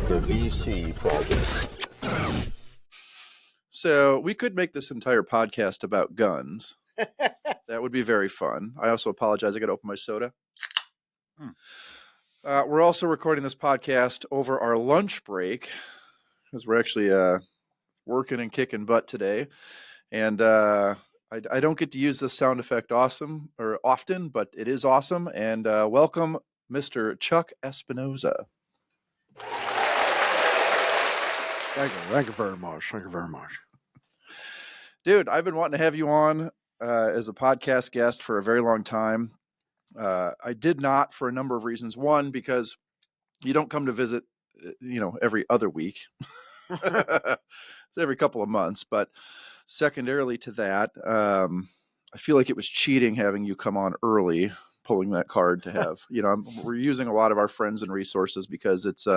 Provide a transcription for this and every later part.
The VC Project. So we could make this entire podcast about guns. That would be very fun. I also apologize. I got to open my soda. We're also recording this podcast over our lunch break because we're actually working and kicking butt today. And I don't get to use this sound effect often, but it is awesome. And welcome, Mr. Chuck Espinzoa. Thank you very much. Thank you very much. Dude, I've been wanting to have you on as a podcast guest for a very long time. I did not for a number of reasons. One, because you don't come to visit, every other week. It's every couple of months. But secondarily to that, I feel like it was cheating having you come on early, pulling that card to have, we're using a lot of our friends and resources because it's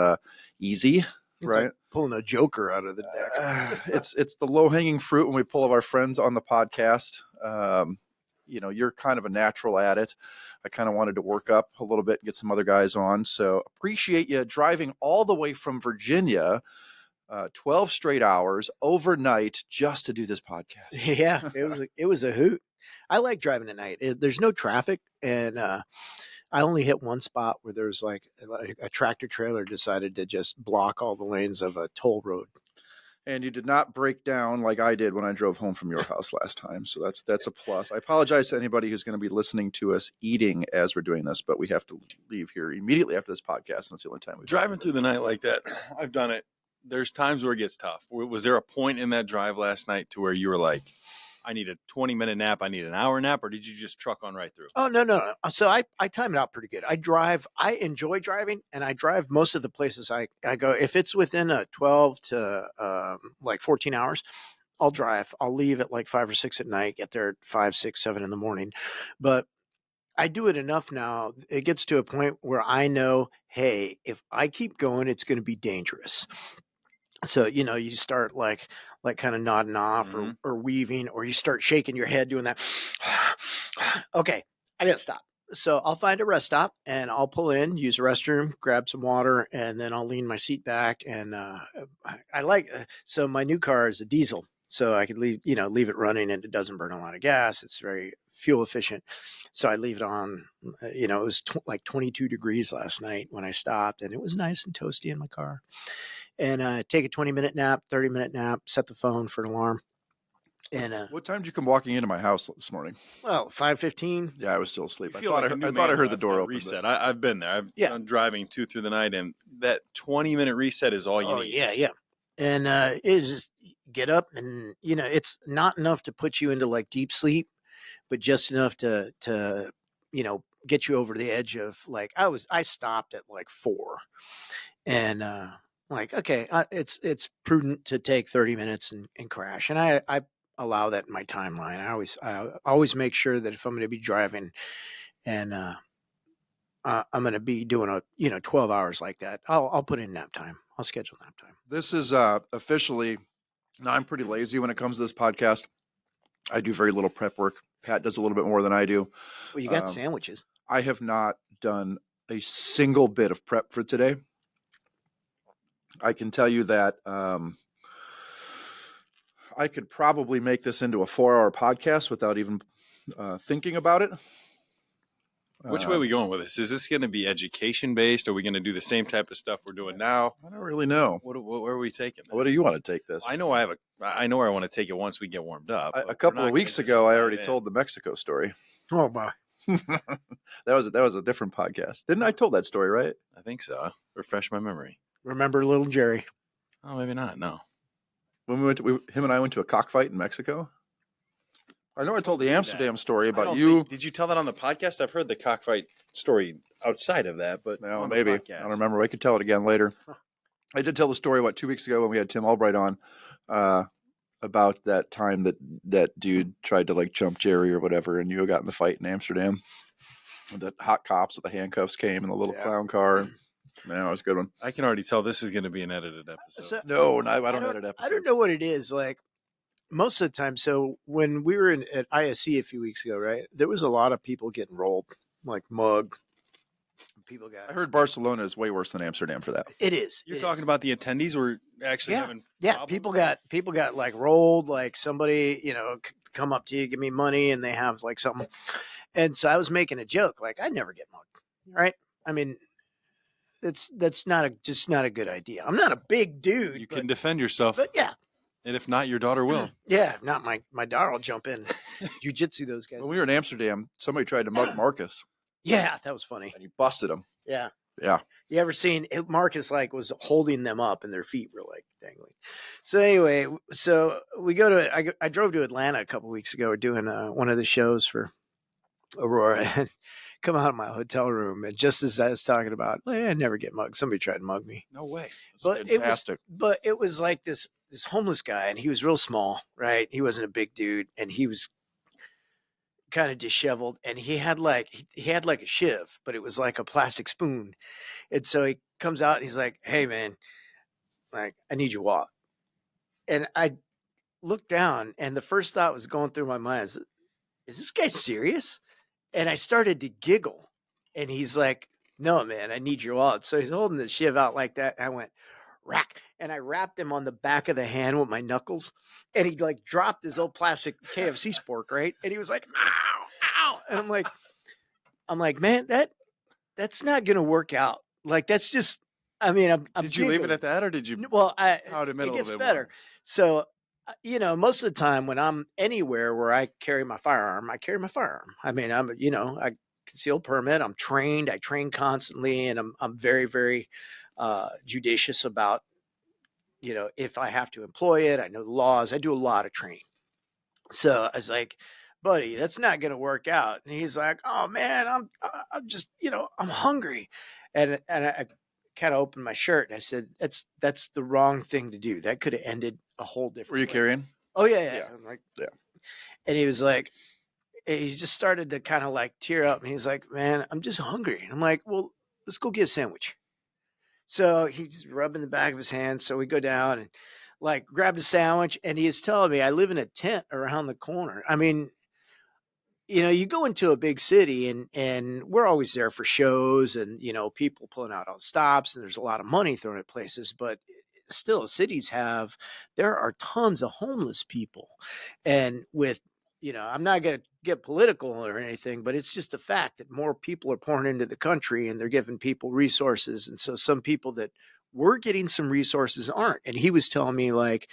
easy. It's right? like pulling a joker out of the deck. It's the low-hanging fruit when we pull of our friends on the podcast. You're kind of a natural at it. I kind of wanted to work up a little bit and get some other guys on. So appreciate you driving all the way from Virginia, 12 straight hours overnight just to do this podcast. Yeah, it was a hoot. I like driving at night. There's no traffic, and I only hit one spot where there's like a tractor trailer decided to just block all the lanes of a toll road. And you did not break down like I did when I drove home from your house last time. So that's a plus. I apologize to anybody who's going to be listening to us eating as we're doing this, but we have to leave here immediately after this podcast. And that's the only time we've driving through the night like that. I've done it. There's times where it gets tough. Was there a point in that drive last night to where you were like, I need a 20-minute nap, I need an hour nap, or did you just truck on right through? Oh, no. So I time it out pretty good. I enjoy driving, and I drive most of the places I go. If it's within a 12 to 14 hours, I'll drive. I'll leave at like 5 or 6 at night, get there at 5, 6, 7 in the morning. But I do it enough now. It gets to a point where I know, hey, if I keep going, it's going to be dangerous. So, you start like kind of nodding off or weaving, or you start shaking your head doing that. Okay, I got to stop. So I'll find a rest stop and I'll pull in, use the restroom, grab some water, and then I'll lean my seat back. And so my new car is a diesel, so I could leave it running and it doesn't burn a lot of gas. It's very fuel efficient. So I leave it on, it was like 22 degrees last night when I stopped, and it was nice and toasty in my car. And take a 20-minute nap, 30-minute nap, set the phone for an alarm. And what time did you come walking into my house this morning? Well, 5:15. Yeah, I was still asleep. I thought I heard the door open. Reset. I've been there. I've done driving 2 through the night, and that 20-minute reset is all you need. Yeah. And it's just get up, and it's not enough to put you into like deep sleep, but just enough to get you over the edge of like I stopped at like 4, and okay, it's prudent to take 30 minutes and crash, and I allow that in my timeline. I always make sure that if I'm going to be driving and I'm going to be doing 12 hours like that, I'll put in nap time. I'll schedule nap time. This is officially. Now, I'm pretty lazy when it comes to this podcast. I do very little prep work. Pat does a little bit more than I do. Well, you got sandwiches. I have not done a single bit of prep for today. I can tell you that I could probably make this into a 4-hour podcast without even thinking about it. Which way are we going with this? Is this going to be education-based? Are we going to do the same type of stuff we're doing now? I don't really know. Where are we taking this? What do you want to take this? I know where I want to take it once we get warmed up. A couple of weeks ago, I already told the Mexico story. Oh, my. That was a different podcast. Didn't I told that story, right? I think so. Refresh my memory. Remember little Jerry? Oh, maybe not. No. When him and I went to a cockfight in Mexico. I know I told the Amsterdam story about you. Did you tell that on the podcast? I've heard the cockfight story outside of that, but no, maybe. I don't remember. I could tell it again later. I did tell the story, 2 weeks ago when we had Tim Albright on about that time that dude tried to like jump Jerry or whatever, and you got in the fight in Amsterdam. The hot cops with the handcuffs came in the little clown car. Man, that was a good one. I can already tell this is going to be an edited episode. No, I don't edit episodes. I don't know what it is. Like, most of the time, so when we were at ISC a few weeks ago, right, there was a lot of people getting rolled, like mugged, people got. I heard Barcelona is way worse than Amsterdam for that. It is. You're It talking is. about the attendees were actually Yeah. having Yeah, problems? people got like rolled, like somebody, come up to you, give me money, and they have like something. And so I was making a joke, like I'd never get mugged, right? I mean, that's just not a good idea. I'm not a big dude. You can defend yourself, but yeah, and if not, your daughter will. yeah. If not, my daughter will jump in, jujitsu those guys. When we were in Amsterdam, somebody tried to mug Marcus, Yeah, that was funny. and he busted him. Yeah. Yeah. You ever seen Marcus was holding them up and their feet were like dangling. So anyway, so we go to, I drove to Atlanta a couple weeks ago. We're doing one of the shows for Aurora and come out of my hotel room. And just as I was talking about, I never get mugged. Somebody tried to mug me. No way. But fantastic. it was like this homeless guy, and he was real small, right? He wasn't a big dude, and he was kind of disheveled, and he had like a shiv, but it was like a plastic spoon. And so he comes out and he's like, "Hey man, like I need your wallet." And I looked down, and the first thought was going through my mind is this guy serious? And I started to giggle, and he's like, "No man, I need your wallet." So he's holding the shiv out like that, and I went rack, and I wrapped him on the back of the hand with my knuckles, and he like dropped his old plastic KFC spork, right? And he was like, "Ow, ow," and I'm like, man, that's not gonna work out. Like that's just, I mean, I'm Did you leave it giggling. at that, or did you? Well, How to it middle a gets bit better. more? So, most of the time when I'm anywhere where I carry my firearm, I carry my firearm. I mean, I concealed permit. I'm trained. I train constantly, and I'm very, very judicious about, if I have to employ it. I know the laws. I do a lot of training. So I was like, buddy, that's not going to work out. And he's like, oh man, I'm just, I'm hungry. And I kind of opened my shirt and I said, that's the wrong thing to do. That could have ended a whole different Were you way. carrying? Oh yeah. Yeah. I'm like, Yeah. And he was like, he just started to kind of like tear up. And he's like, man, I'm just hungry. And I'm like, well, let's go get a sandwich. So he's rubbing the back of his hand. So we go down and like grabbed a sandwich, and he is telling me I live in a tent around the corner. I mean, you go into a big city and we're always there for shows and, people pulling out all the stops, and there's a lot of money thrown at places, but still there are tons of homeless people. And with, I'm not going to get political or anything, but it's just a fact that more people are pouring into the country and they're giving people resources. And so some people that were getting some resources aren't. And he was telling me like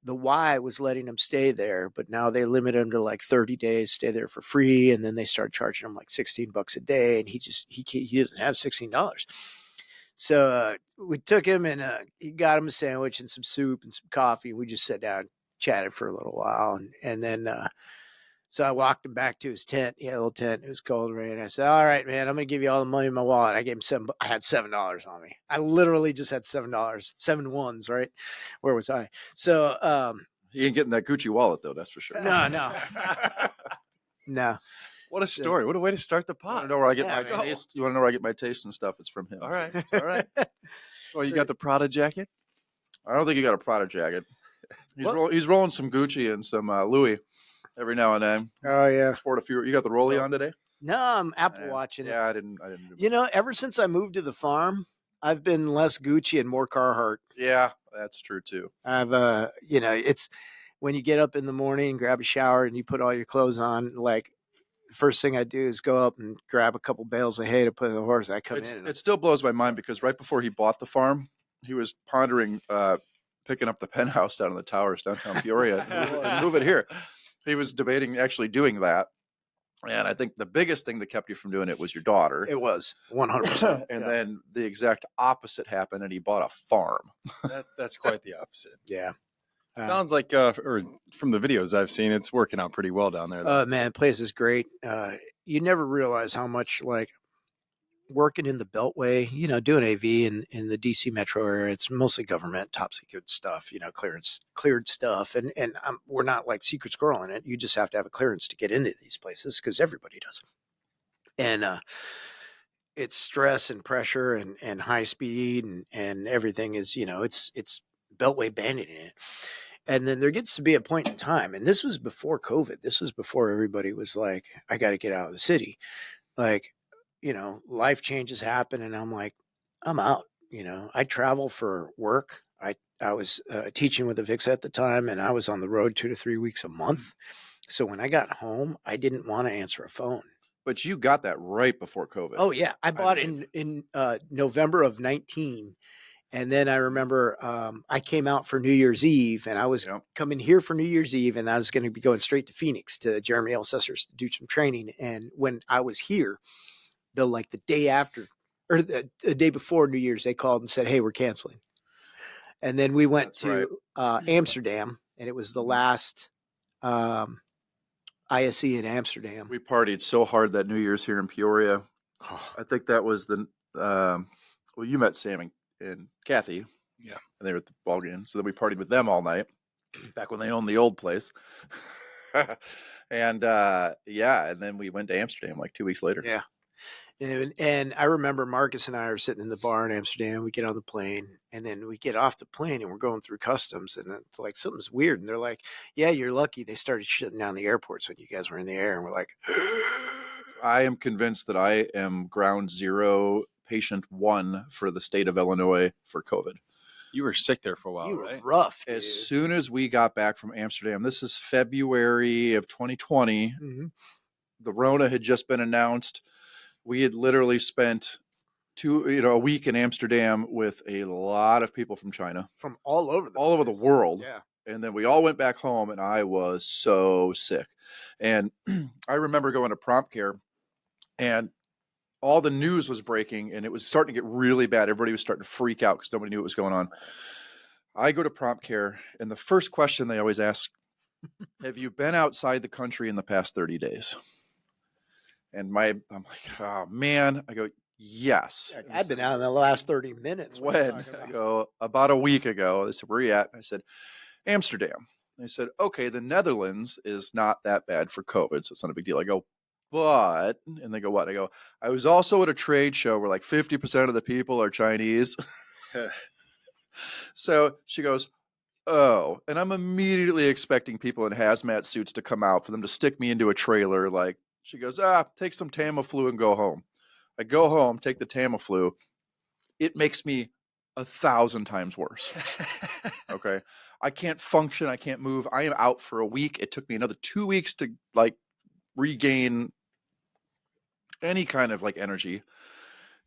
the Y was letting him stay there, but now they limit him to like 30 days, stay there for free. And then they start charging him like $16 a day. And he didn't have $16. So we took him and he got him a sandwich and some soup and some coffee. We just sat down, chatted for a little while. And then, so I walked him back to his tent. He had a little tent. It was cold rain. I said, all right, man, I'm going to give you all the money in my wallet. I gave him I had $7 on me. I literally just had $7, 7 ones, right? Where was I? So, He ain't getting that Gucci wallet though. That's for sure. no. What a story! What a way to start the You want pod. to know where I get Yeah, my man. taste? You want to know where I get my taste and stuff? It's from him. All right, all right. So you So- got the Prada jacket? I don't think you got a Prada jacket. What? He's rolling some Gucci and some Louis every now and then. Oh, yeah. Sport a few. You got the rollie on today? No, I'm Apple Yeah. watching. Yeah, I didn't. Do Ever since I moved to the farm, I've been less Gucci and more Carhartt. Yeah, that's true too. I've, it's when you get up in the morning, grab a shower, and you put all your clothes on. Like, first thing I do is go up and grab a couple bales of hay to put in the horse. I come in. It still blows my mind because right before he bought the farm, he was pondering picking up the penthouse down in the towers downtown Peoria and move it here. He was debating actually doing that. And I think the biggest thing that kept you from doing it was your daughter. It was 100%. And then the exact opposite happened, and he bought a farm. That's quite the opposite. Yeah. Sounds like, or from the videos I've seen, it's working out pretty well down there. though. Man, place is great. You never realize how much like working in the Beltway, doing AV in the DC metro area. It's mostly government, top secret stuff, cleared stuff. And we're not like secret squirrel in it. You just have to have a clearance to get into these places because everybody does. And it's stress and pressure and high speed and everything is, it's Beltway bandit in it. And then there gets to be a point in time, and this was before COVID. This was before everybody was like, I got to get out of the city. Like, life changes happen, and I'm like, I'm out. I travel for work. I was teaching with the VIX at the time, and I was on the road 2 to 3 weeks a month. So when I got home, I didn't want to answer a phone. But you got that right before COVID. Oh yeah, I bought it in November of 19. And then I remember I came out for New Year's Eve, and I was coming here for New Year's Eve, and I was going to be going straight to Phoenix to Jeremy Elsesser's to do some training. And when I was here, the day after or the day before New Year's, they called and said, "Hey, we're canceling." And then we went to Amsterdam, and it was the last ISE in Amsterdam. We partied so hard that New Year's here in Peoria. I think that was well, you met Sam and Kathy. Yeah. And they were at the ball game. So then we partied with them all night back when they owned the old place. And and then we went to Amsterdam like 2 weeks later. Yeah. And I remember Marcus and I are sitting in the bar in Amsterdam. We get on the plane, and then we get off the plane, and we're going through customs, and it's like something's weird. And they're like, "Yeah, you're lucky. They started shutting down the airports when you guys were in the air." And we're like, I am convinced that I am ground zero patient 1 for the state of Illinois for COVID. You were sick there for a while, "You were right? rough." As soon as we got back from Amsterdam, this is February of 2020. Mm-hmm. The Rona had just been announced. We had literally spent a week in Amsterdam with a lot of people from China, From all over the world. Yeah. And then we all went back home, and I was so sick. And I remember going to prompt care, and all the news was breaking, and it was starting to get really bad. Everybody was starting to freak out because nobody knew what was going on. I go to prompt care, and the first question they always ask, have you been outside the country in the past 30 days? And I'm like, oh man. I go, yes. I've been out in the last 30 minutes. When? I go, about a week ago. They said, where are you at? I said, Amsterdam. They said, okay, the Netherlands is not that bad for COVID, so it's not a big deal. I go, but, and they go, what? I go, I was also at a trade show where like 50% of the people are Chinese. So she goes, oh, and I'm immediately expecting people in hazmat suits to come out for them to stick me into a trailer. Like, she goes, take some Tamiflu and go home. I go home, take the Tamiflu. It makes me 1,000 times worse. Okay. I can't function. I can't move. I am out for a week. It took me another 2 weeks to regain any kind of energy.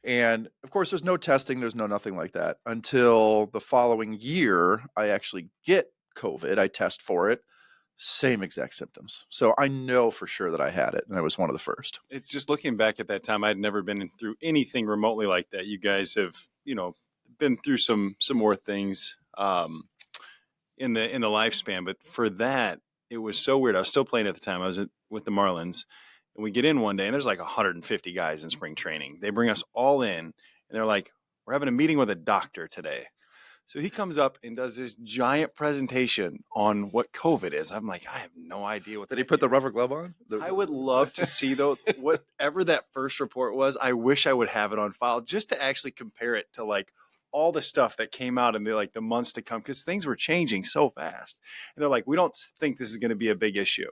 And of course, there's no testing. There's no nothing like that until the following year. I actually get COVID. I test for it. Same exact symptoms. So I know for sure that I had it, and I was one of the first. It's just looking back at that time, I'd never been through anything remotely like that. You guys have, been through some more things in the lifespan, but for that, it was so weird. I was still playing at the time. I was with the Marlins, and we get in one day, and there's like 150 guys in spring training. They bring us all in, and they're like, we're having a meeting with a doctor today. So he comes up and does this giant presentation on what COVID is. I'm like, I have no idea what. Did he put the rubber glove on? I would love to see though whatever that first report was. I wish I would have it on file just to actually compare it to all the stuff that came out in the months to come, because things were changing so fast. And they're like, we don't think this is going to be a big issue.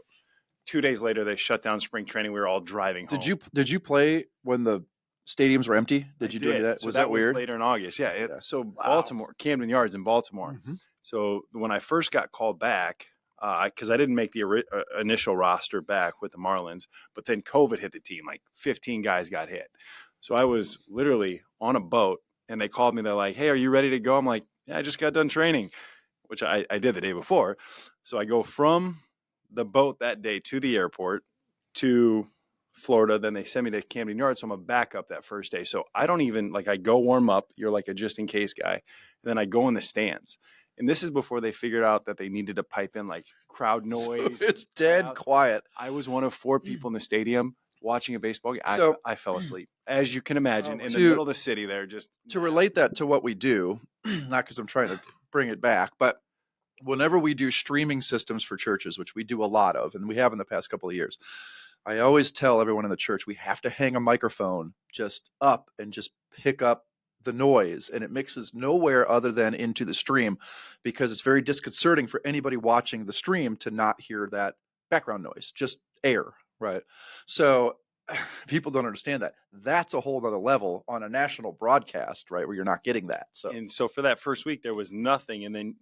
2 days later, they shut down spring training. We were all driving home. Did you play when the stadiums were empty? Did you do any of that? So was that weird? Was later in August. Yeah. So Wow. Baltimore, Camden Yards in Baltimore. Mm-hmm. So when I first got called back, because I didn't make the initial roster back with the Marlins, but then COVID hit the team. 15 guys got hit. So I was literally on a boat, and they called me. They're like, hey, are you ready to go? I'm like, yeah, I just got done training, which I did the day before. So I go from the boat that day to the airport to Florida. Then they send me to Camden Yards. So I'm a backup that first day. So I don't even I go warm up. You're like a just in case guy. And then I go in the stands. And this is before they figured out that they needed to pipe in crowd noise. So it's dead quiet. I was one of 4 people in the stadium watching a baseball game. So I fell asleep, as you can imagine, in the to- middle of the city there. Just To relate that to what we do, not because I'm trying to bring it back, but whenever we do streaming systems for churches, which we do a lot of, and we have in the past couple of years, I always tell everyone in the church, we have to hang a microphone just up and just pick up the noise, and it mixes nowhere other than into the stream, because it's very disconcerting for anybody watching the stream to not hear that background noise, just air, right? So people don't understand that. That's a whole other level on a national broadcast, right? Where you're not getting that. So, And so for that first week, there was nothing. And then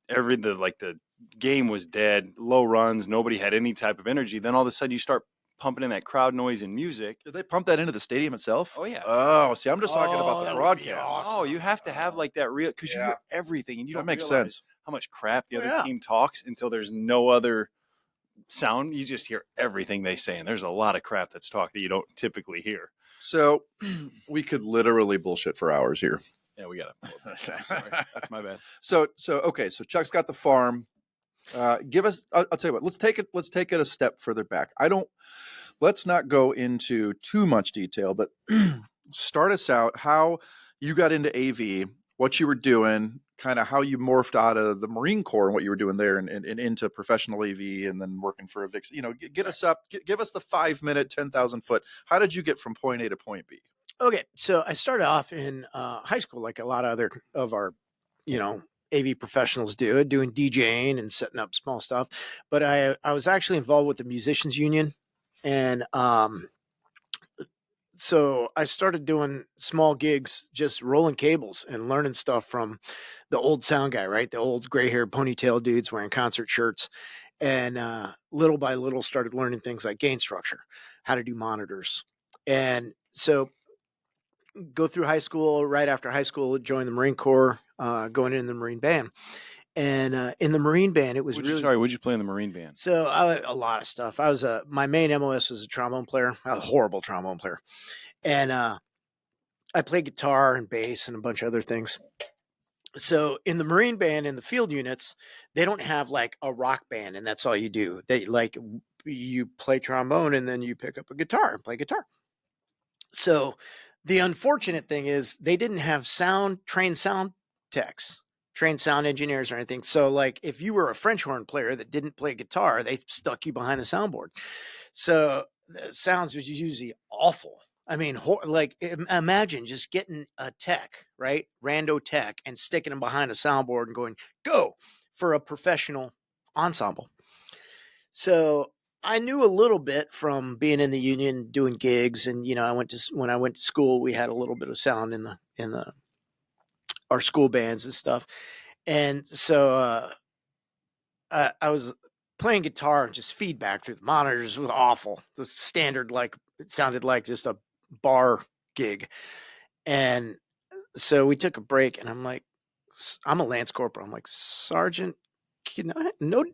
the game was dead, low runs. Nobody had any type of energy. Then all of a sudden you start pumping in that crowd noise and music. did they pump that into the stadium itself? Oh yeah. Oh, see, I'm just talking about the that would be broadcast. awesome. Oh, you have to have like that real, because you Yeah. hear everything and you That don't makes realize sense. how much crap the Oh, other yeah. team talks until there's no other sound. You just hear everything they say, and there's a lot of crap that's talked that you don't typically hear. So we could literally bullshit for hours here. Yeah, we gotta. I'm sorry, that's my bad. So okay. So Chuck's got the farm. Give us. I'll tell you what. Let's take it a step further back. Let's not go into too much detail, but start us out. How you got into AV, what you were doing, kind of how you morphed out of the Marine Corps and what you were doing there, and into professional AV, and then working for a VIX. Get us up. Give us the 5-minute, 10,000 foot. How did you get from point A to point B? Okay, so I started off in high school, like a lot of other of our, AV professionals doing DJing and setting up small stuff. But I was actually involved with the musicians union, and so I started doing small gigs, just rolling cables and learning stuff from the old sound guy, right? The old gray-haired ponytail dudes wearing concert shirts, and little by little started learning things like gain structure, how to do monitors, and so go through high school. Right after high school, join the Marine Corps, going in the Marine band. And in the Marine band, it was What'd you play in the Marine band? so a lot of stuff. My main MOS was a trombone player, a horrible trombone player. And I played guitar and bass and a bunch of other things. So in the Marine band, in the field units, they don't have like a rock band and that's all you do. You play trombone and then you pick up a guitar and play guitar. So the unfortunate thing is they didn't have trained sound techs, trained sound engineers or anything. So like if you were a French horn player that didn't play guitar, they stuck you behind the soundboard. So the sounds was usually awful. I mean, imagine just getting a tech, right? Rando tech, and sticking them behind a soundboard and going, go for a professional ensemble. So I knew a little bit from being in the union, doing gigs, and when I went to school, we had a little bit of sound in our school bands and stuff, and so I was playing guitar and just feedback through the monitors was awful. The standard, like it sounded like just a bar gig, and so we took a break, and I'm like, I'm a Lance Corporal. I'm like, Sergeant, can I no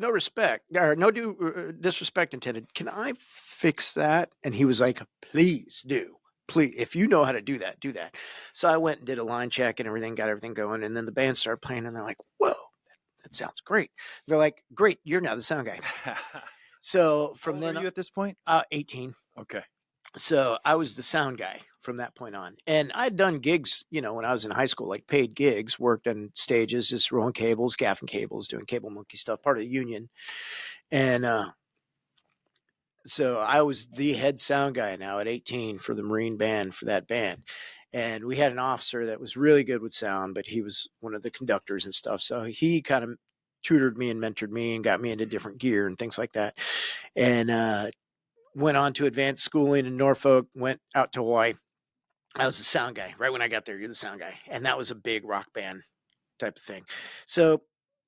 respect or no disrespect intended. Can I fix that? And he was like, please do. Please, if you know how to do that, do that. So I went and did a line check and everything, got everything going. And then the band started playing and they're like, whoa, that sounds great. They're like, great, you're now the sound guy. So from How then old are you at this point? 18. Okay. So I was the sound guy from that point on. And I'd done gigs, when I was in high school, like paid gigs, worked on stages, just rolling cables, gaffing cables, doing cable monkey stuff, part of the union. And so I was the head sound guy now at 18 for the Marine band, for that band. And we had an officer that was really good with sound, but he was one of the conductors and stuff. So he kind of tutored me and mentored me and got me into different gear and things like that. And went on to advanced schooling in Norfolk, went out to Hawaii. I was the sound guy. Right when I got there, you're the sound guy. And that was a big rock band type of thing. So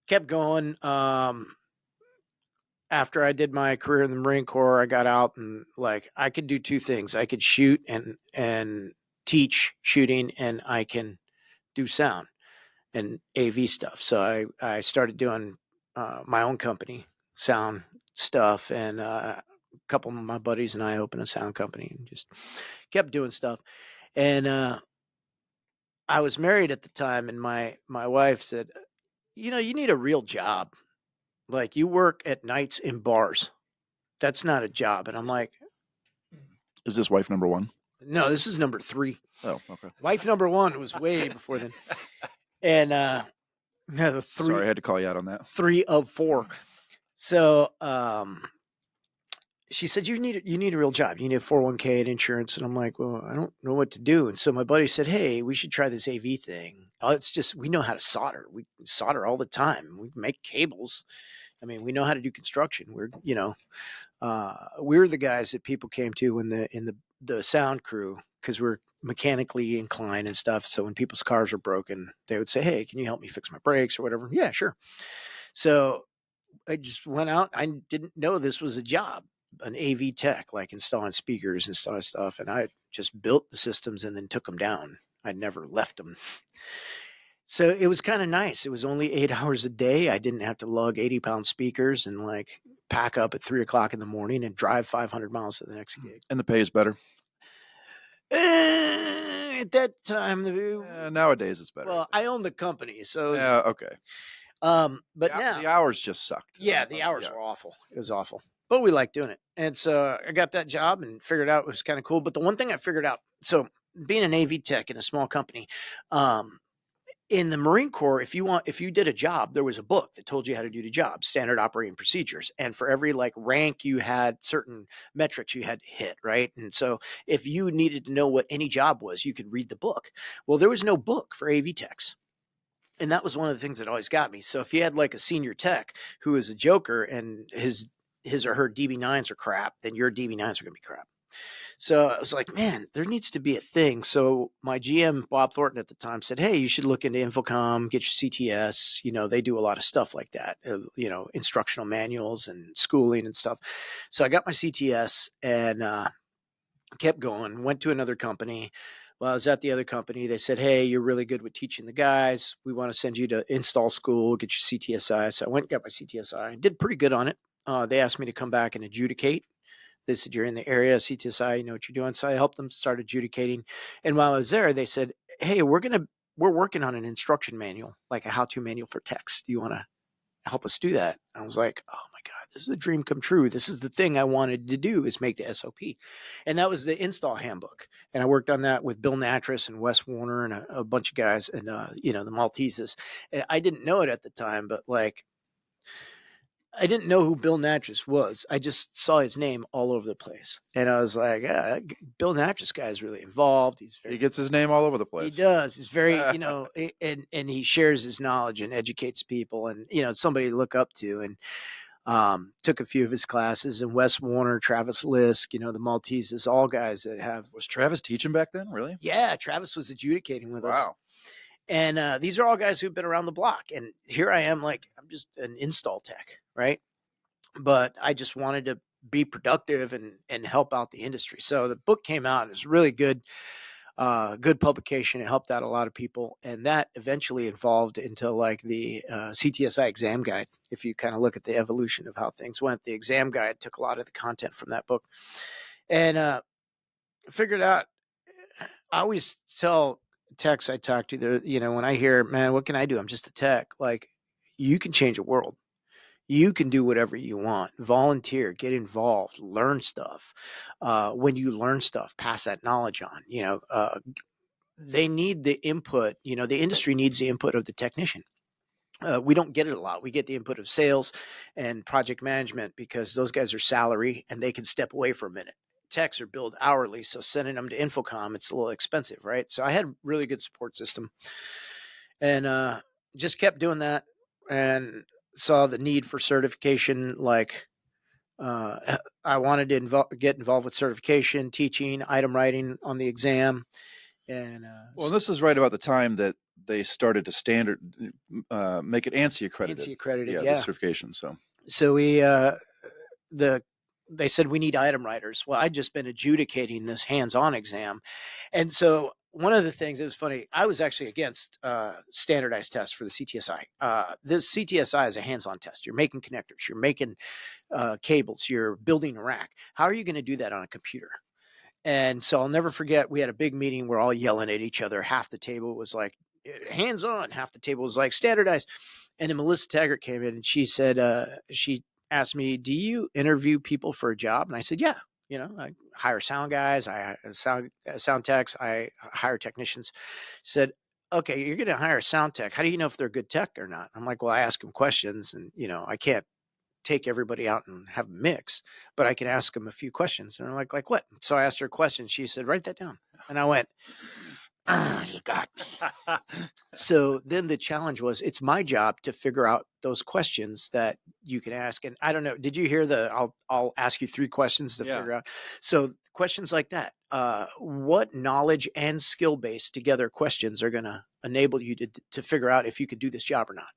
kept going. After I did my career in the Marine Corps, I got out and like I could do two things. I could shoot and teach shooting, and I can do sound and AV stuff. So I started doing my own company, sound stuff, and a couple of my buddies and I opened a sound company and just kept doing stuff. And I was married at the time, and my wife said, you need a real job. Like you work at nights in bars. That's not a job. And I'm like, Is this wife number one? no, this is number 3. Oh, okay. Wife number 1 was way before then. And no, the 3. Sorry, I had to call you out on that. 3 of 4. So she said, you need a real job. You need a 401k and insurance. And I'm like, well, I don't know what to do. And so my buddy said, hey, we should try this AV thing. Oh, it's just, we know how to solder. We solder all the time. We make cables. I mean, we know how to do construction. We're, We were the guys that people came to when the sound crew, because we're mechanically inclined and stuff. So when people's cars are broken, they would say, "Hey, can you help me fix my brakes or whatever?" Yeah, sure. So I just went out. I didn't know this was a job, an AV tech, like installing speakers and stuff. And I just built the systems and then took them down. I'd never left them. So it was kind of nice. It was only 8 hours a day. I didn't have to lug 80-pound speakers and like pack up at 3 o'clock in the morning and drive 500 miles to the next gig. And the pay is better. At that time, Nowadays it's better. well, I owned the company, so yeah, okay. but now The hours just sucked. yeah, the hours were awful. It was awful, but we liked doing it, and so I got that job and figured out it was kind of cool. But the one thing I figured out, so being an AV tech in a small company, in the Marine Corps, if you did a job, there was a book that told you how to do the job, standard operating procedures. And for every like rank, you had certain metrics you had to hit, right? And so if you needed to know what any job was, you could read the book. Well, there was no book for AV techs. And that was one of the things that always got me. So if you had like a senior tech who is a joker and his or her DB9s are crap, then your DB9s are going to be crap. So I was like, man, there needs to be a thing. So my GM, Bob Thornton at the time, said, hey, you should look into Infocom, get your CTS. You know, they do a lot of stuff like that, you know, instructional manuals and schooling and stuff. So I got my CTS and kept going, went to another company. Well, I was at the other company. They said, hey, you're really good with teaching the guys. We want to send you to install school, get your CTSI. So I went and got my CTSI. Did pretty good on it. They asked me to come back and adjudicate. They said, you're in the area, CTSI, you know what you're doing. So I helped them start adjudicating. And while I was there, they said, hey, we're working on an instruction manual, like a how-to manual for techs. Do you want to help us do that? I was like, oh my God, this is a dream come true. This is the thing I wanted to do, is make the SOP. And that was the install handbook. And I worked on that with Bill Natras and Wes Warner and a bunch of guys and, you know, the Maltesers. And I didn't know it at the time, but like, I didn't know who Bill Natras was. I just saw his name all over the place. And I was like, yeah, Bill Natras guy is really involved. He gets his name all over the place. He does. He's very, you know, and he shares his knowledge and educates people, and, you know, somebody to look up to. And took a few of his classes, and Wes Warner, Travis Lisk, you know, the Maltesers, all guys that have. Was Travis teaching back then? Really? Yeah. Travis was adjudicating with us. Wow. And these are all guys who've been around the block. And here I am, like, I'm just an install tech, right? But I just wanted to be productive and help out the industry. So the book came out. It was really good, good publication. It helped out a lot of people. And that eventually evolved into like the CTSI exam guide. If you kind of look at the evolution of how things went, the exam guide took a lot of the content from that book. And figured out, I always tell techs I talk to, you know, when I hear, man, what can I do? I'm just a tech. Like, you can change the world. You can do whatever you want. Volunteer, get involved, learn stuff. When you learn stuff, pass that knowledge on. You know, they need the input. You know, the industry needs the input of the technician. We don't get it a lot. We get the input of sales and project management because those guys are salary and they can step away for a minute. Techs are billed hourly, so sending them to Infocom, it's a little expensive, right? So I had really good support system, and just kept doing that, and saw the need for certification. Like, I wanted to get involved with certification, teaching, item writing on the exam, and well, this is right about the time that they started to make it ANSI accredited. ANSI accredited, the certification. So we they said we need item writers. Well, I'd just been adjudicating this hands-on exam. And so one of the things, it was funny, I was actually against standardized tests for the CTSI. This CTSI is a hands-on test. You're making connectors, you're making cables, you're building a rack. How are you going to do that on a computer? And so I'll never forget, we had a big meeting. We're all yelling at each other. Half the table was like hands-on, half the table was like standardized. And then Melissa Taggart came in and she said, she asked me, do you interview people for a job? And I said, yeah, you know, I hire sound guys, I sound techs, I hire technicians. She said, okay, you're going to hire a sound tech. How do you know if they're a good tech or not? I'm like, well, I ask them questions, and, you know, I can't take everybody out and have a mix, but I can ask them a few questions. And I'm like what? So I asked her a question. She said, write that down. And I went, you got me. So then the challenge was, it's my job to figure out those questions that you can ask. And I don't know, did you hear I'll ask you 3 questions to figure out. So questions like that, what knowledge and skill based together questions are going to enable you to figure out if you could do this job or not.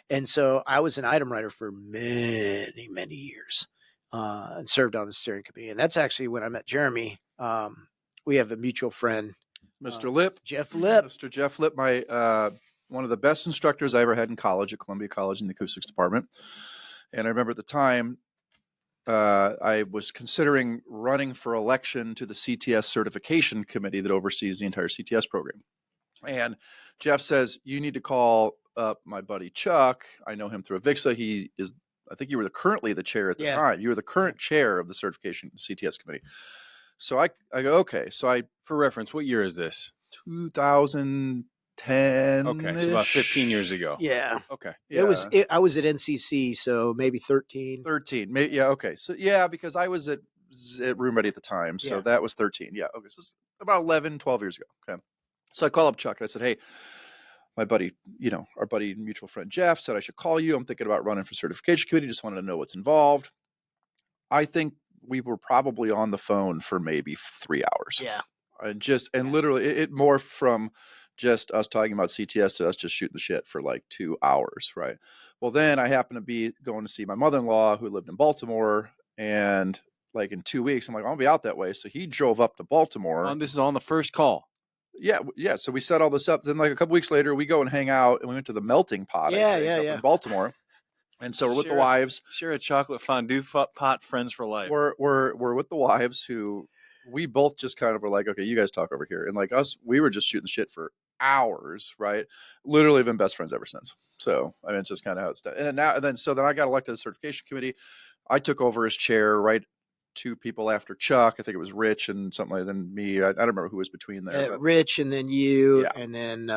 And so I was an item writer for many, many years, and served on the steering committee. And that's actually when I met Jeremy. We have a mutual friend, Mr. Lip. Jeff Lip. Mr. Jeff Lip, my one of the best instructors I ever had in college at Columbia College in the acoustics department. And I remember at the time, I was considering running for election to the CTS certification committee that oversees the entire CTS program. And Jeff says, you need to call up my buddy Chuck. I know him through Avixa. He is, I think you were currently the chair at the time. You were the current chair of the certification CTS committee. So I go, okay. So For reference, what year is this? 2010. Okay, so about 15 years ago. Yeah. Okay. Yeah. I was at NCC, so maybe 13. 13. Maybe, yeah. Okay. So yeah, because I was at Room Ready at the time. So that was 13. Yeah. Okay. So it's about 11, 12 years ago. Okay. So I call up Chuck and I said, hey, my buddy, our buddy mutual friend Jeff said I should call you. I'm thinking about running for certification committee. Just wanted to know what's involved. I think we were probably on the phone for maybe 3 hours. Yeah. And literally it morphed from just us talking about CTS to us just shooting the shit for like 2 hours. Right. Well, then I happened to be going to see my mother-in-law who lived in Baltimore, and like in 2 weeks, I'm like, I'll be out that way. So he drove up to Baltimore. This is on the first call. Yeah. So we set all this up. Then like a couple weeks later, we go and hang out, and we went to the Melting Pot. In Baltimore. And so we're with the wives. Share a chocolate fondue pot, friends for life. We're with the wives who we both just kind of were like, okay, you guys talk over here. And like us, we were just shooting the shit for hours, right? Literally been best friends ever since. So, I mean, it's just kind of how it's done. And then I got elected to the certification committee. I took over as chair, right? 2 people after Chuck. I think it was Rich and something like that, and me. I don't remember who was between there. Rich and then you, and then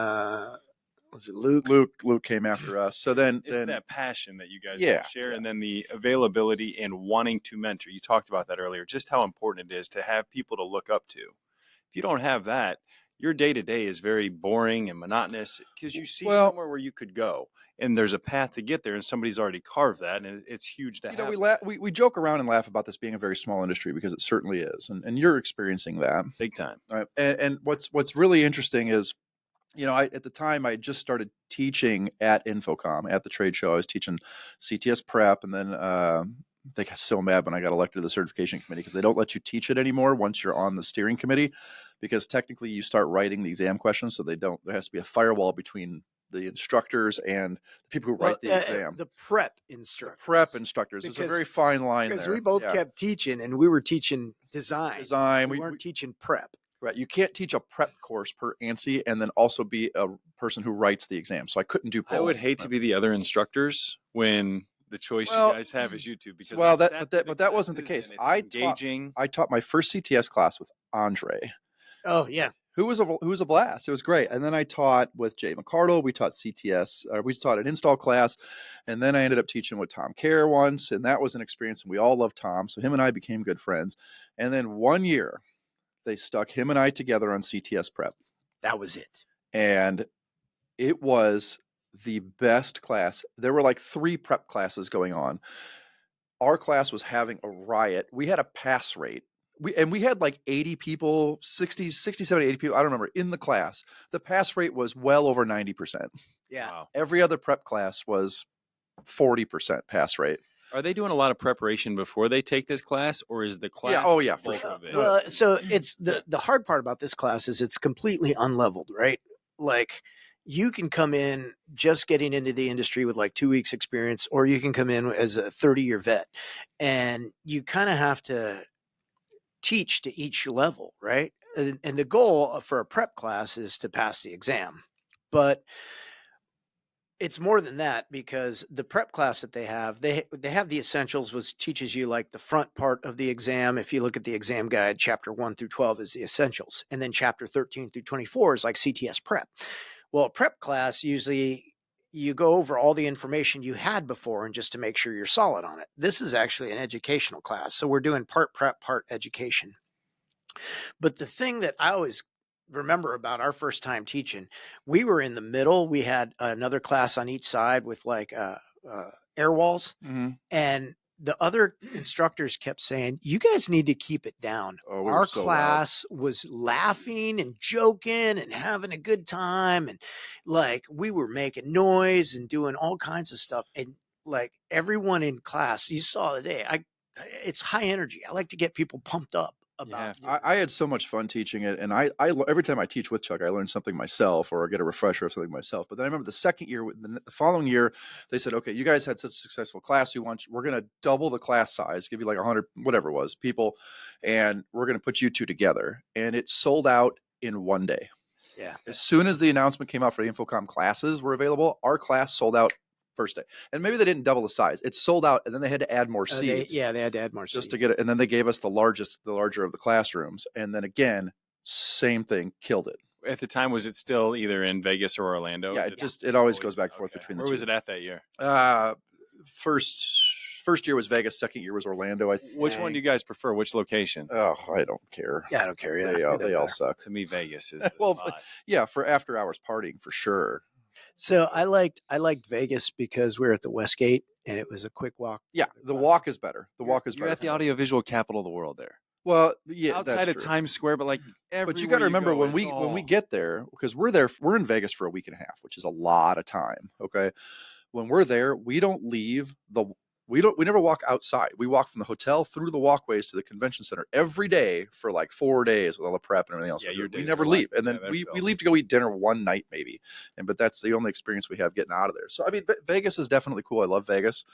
was it Luke? Luke came after us. So then that passion that you guys share, and then the availability and wanting to mentor. You talked about that earlier, just how important it is to have people to look up to. If you don't have that, your day-to-day is very boring and monotonous because you see somewhere where you could go and there's a path to get there, and somebody's already carved that, and it's huge to have. We joke around and laugh about this being a very small industry because it certainly is, and you're experiencing that big time. Right? And what's really interesting is, at the time I just started teaching at Infocom at the trade show. I was teaching CTS prep, and then they got so mad when I got elected to the certification committee because they don't let you teach it anymore once you're on the steering committee, because technically you start writing the exam questions. So there has to be a firewall between the instructors and the people who write the exam. The prep instructors. There's a very fine line there. Because we both kept teaching, and we were teaching design. We weren't teaching prep. Right. You can't teach a prep course per ANSI and then also be a person who writes the exam. So I couldn't do both. I would hate to be the other instructors when the choice you guys have is YouTube. Because that wasn't the case. I taught my first CTS class with Andre. Oh yeah. Who was a blast. It was great. And then I taught with Jay McCardle. We taught CTS, we taught an install class. And then I ended up teaching with Tom Kerr once. And that was an experience. And we all loved Tom. So him and I became good friends. And then 1 year, they stuck him and I together on CTS prep. That was it. And it was the best class. There were like 3 prep classes going on. Our class was having a riot. We had a pass rate. We had like 80 people, 60, 70, 80 people, I don't remember, in the class. The pass rate was well over 90%. Yeah. Wow. Every other prep class was 40% pass rate. Are they doing a lot of preparation before they take this class, or is the class? For sure. Well, so it's the hard part about this class is it's completely unleveled, right? Like you can come in just getting into the industry with like 2 weeks experience, or you can come in as a 30-year vet, and you kind of have to teach to each level, right? And the goal for a prep class is to pass the exam, but it's more than that, because the prep class that they have the essentials, which teaches you like the front part of the exam. If you look at the exam guide, chapter 1 through 12 is the essentials. And then chapter 13 through 24 is like CTS prep. Well, a prep class, usually you go over all the information you had before and just to make sure you're solid on it. This is actually an educational class. So we're doing part prep, part education. But the thing that I always remember about our first time teaching. We were in the middle. We had another class on each side with like air walls, and the other instructors kept saying, "You guys need to keep it down." Oh, we were Our so class was laughing and joking and having a good time, and like we were making noise and doing all kinds of stuff. And like everyone in class, you saw the day. It's high energy. I like to get people pumped up about. I had so much fun teaching it, and every time I teach with Chuck, I learn something myself or get a refresher of something myself. But then I remember the second year, the following year, they said, "Okay, you guys had such a successful class. We're going to double the class size, give you like 100, whatever it was, people, and we're going to put you two together." And it sold out in one day. Yeah. As soon as the announcement came out for the Infocom classes were available, our class sold out first day. And maybe they didn't double the size. It sold out, and then they had to add more seats. They had to add more just seats to get it. And then they gave us the larger of the classrooms. And then again, same thing, killed it. At the time, was it still either in Vegas or Orlando? Yeah, it always goes back and forth between the two. Where was it at that year? First year was Vegas. Second year was Orlando. Which one do you guys prefer? Which location? Oh, I don't care. Yeah, I don't care. Yeah, They all suck. To me, Vegas is the spot. Yeah, for after hours partying for sure. So I liked Vegas because we were at the Westgate and it was a quick walk. Yeah, the walk is better. You're at the audiovisual capital of the world there. Well, yeah, outside of Times Square, but like but you got to remember when we get there, because we're in Vegas for a week and a half, which is a lot of time. Okay, when we're there, we never walk outside. We walk from the hotel through the walkways to the convention center every day for like 4 days with all the prep and everything else. Yeah, we never leave. And then we leave to go eat dinner one night maybe. But that's the only experience we have getting out of there. So, I mean, Vegas is definitely cool. I love Vegas.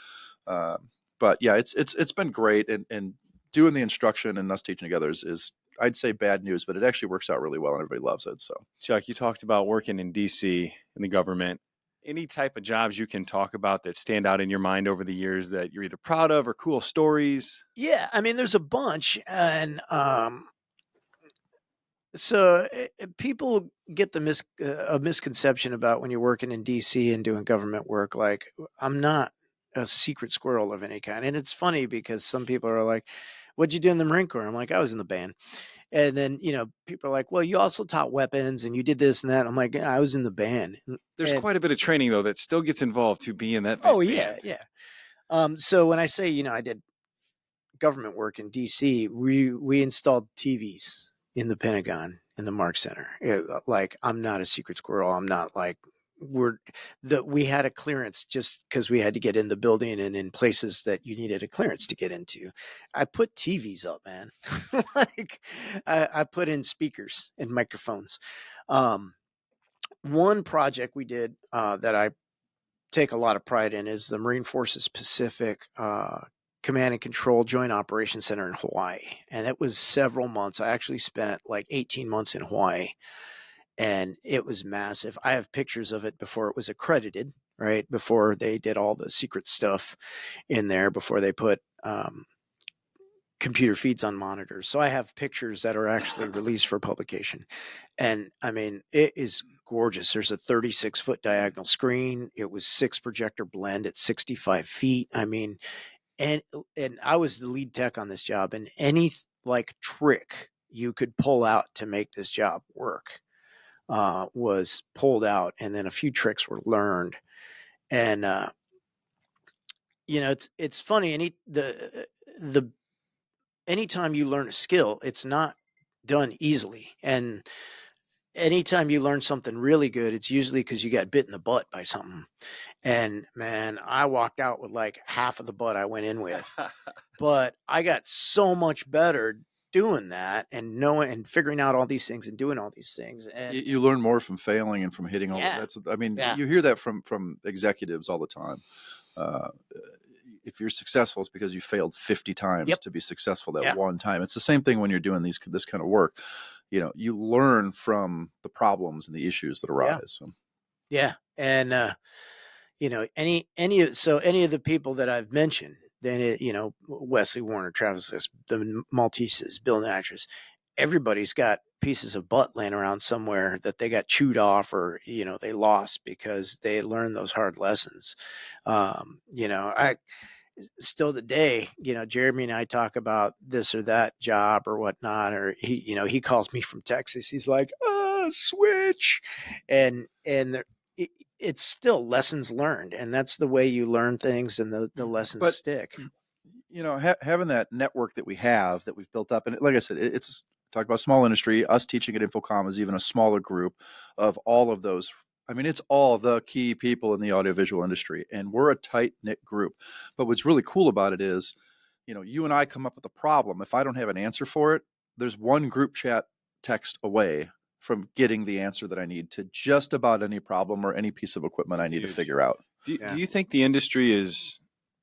But yeah, it's been great. And doing the instruction and us teaching together is I'd say bad news, but it actually works out really well and everybody loves it. So Chuck, you talked about working in DC in the government. Any type of jobs you can talk about that stand out in your mind over the years that you're either proud of or cool stories? Yeah, I mean, there's a bunch, and so people get a misconception about when you're working in DC and doing government work. Like, I'm not a secret squirrel of any kind, and it's funny because some people are like, "What'd you do in the Marine Corps?" I'm like, "I was in the band." And then, people are like, "Well, you also taught weapons and you did this and that." I'm like, "I was in the band." There's quite a bit of training though that still gets involved to be in that. Oh yeah. So when I say, I did government work in DC, we installed TVs in the Pentagon in the Mark Center. Like, I'm not a secret squirrel. I'm not like we had a clearance just because we had to get in the building and in places that you needed a clearance to get into. I put TVs up, man. Like I put in speakers and microphones. One project we did that I take a lot of pride in is the Marine Forces Pacific Command and Control Joint Operations Center in Hawaii. And it was several months. I actually spent like 18 months in Hawaii. And it was massive. I have pictures of it before it was accredited, right? Before they did all the secret stuff in there, before they put computer feeds on monitors. So I have pictures that are actually released for publication. And I mean, it is gorgeous. There's a 36-foot diagonal screen. It was 6 projector blend at 65 feet. I mean, and I was the lead tech on this job, and any like trick you could pull out to make this job work was pulled out, and then a few tricks were learned. And it's funny. Anytime you learn a skill, it's not done easily. And anytime you learn something really good, it's usually because you got bit in the butt by something. And man, I walked out with like half of the butt I went in with, but I got so much better doing that and knowing and figuring out all these things and doing all these things. And you learn more from failing and from hitting all that. You hear that from executives all the time. If you're successful, it's because you failed 50 times to be successful that one time. It's the same thing when you're doing this kind of work. You learn from the problems and the issues that arise. And any of the people that I've mentioned, then Wesley Warner, Travis, the Malteses, Bill Natchez, everybody's got pieces of butt laying around somewhere that they got chewed off or they lost because they learned those hard lessons. still today, Jeremy and I talk about this or that job or whatnot, or he calls me from Texas. He's like, switch. And it's still lessons learned. And that's the way you learn things, and the lessons stick. Having that network that we have, that we've built up, and like I said, it's talk about small industry. Us teaching at Infocom is even a smaller group of all of those. I mean, it's all the key people in the audiovisual industry, and we're a tight knit group. But what's really cool about it is, you and I come up with a problem. If I don't have an answer for it, there's one group chat text away from getting the answer that I need to just about any problem or any piece of equipment I need to figure out. Do you think the industry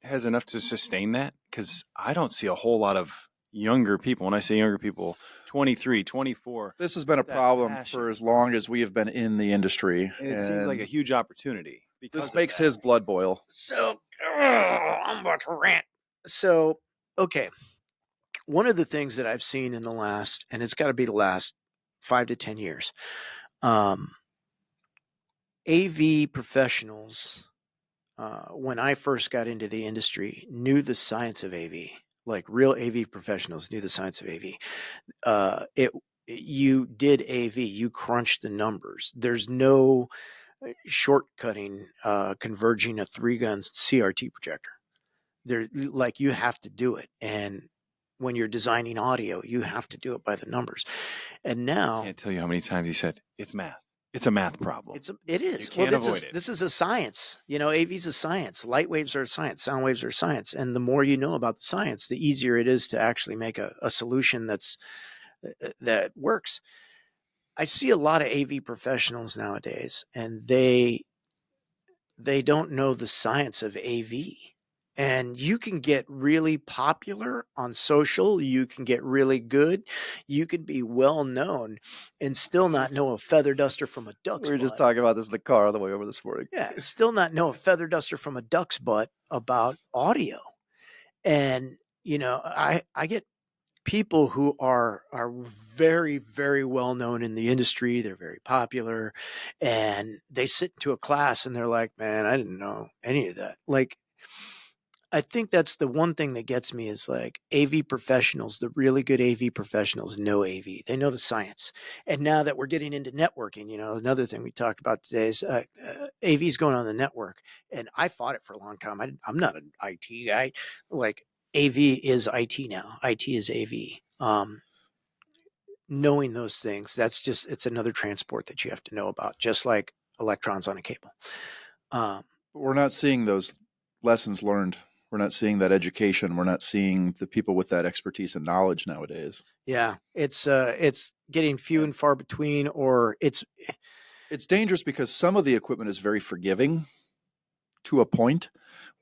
has enough to sustain that? Because I don't see a whole lot of younger people. When I say younger people, 23, 24. This has been a problem for as long as we have been in the industry. And it seems like a huge opportunity. This makes his blood boil. So I'm about to rant. So, okay. One of the things that I've seen in the last, and it's got to be the last 5 to 10 years, AV professionals, when I first got into the industry, knew the science of AV. Like real AV professionals knew the science of AV. You did AV, you crunched the numbers. There's no shortcutting, converging a 3-gun CRT projector. You have to do it. And when you're designing audio, you have to do it by the numbers. And now, I can't tell you how many times he said it's math. It's a math problem. It is. You can't avoid it. This is a science. AV is a science. Light waves are a science. Sound waves are a science. And the more you know about the science, the easier it is to actually make a solution that works. I see a lot of AV professionals nowadays, and they don't know the science of AV. And you can get really popular on social. You can get really good. You could be well known and still not know a feather duster from a duck's butt. We were just talking about this in the car on the way over this morning. Yeah, still not know a feather duster from a duck's butt about audio. And, I get people who are very, very well known in the industry. They're very popular, and they sit into a class and they're like, man, I didn't know any of that. Like, I think that's the one thing that gets me is like AV professionals, the really good AV professionals know AV. They know the science. And now that we're getting into networking, another thing we talked about today is AV is going on the network. And I fought it for a long time. I'm not an IT guy. Like AV is IT now. IT is AV. Knowing those things, it's another transport that you have to know about, just like electrons on a cable. We're not seeing those lessons learned. We're not seeing that education. We're not seeing the people with that expertise and knowledge nowadays. Yeah, it's getting few and far between, or it's dangerous because some of the equipment is very forgiving to a point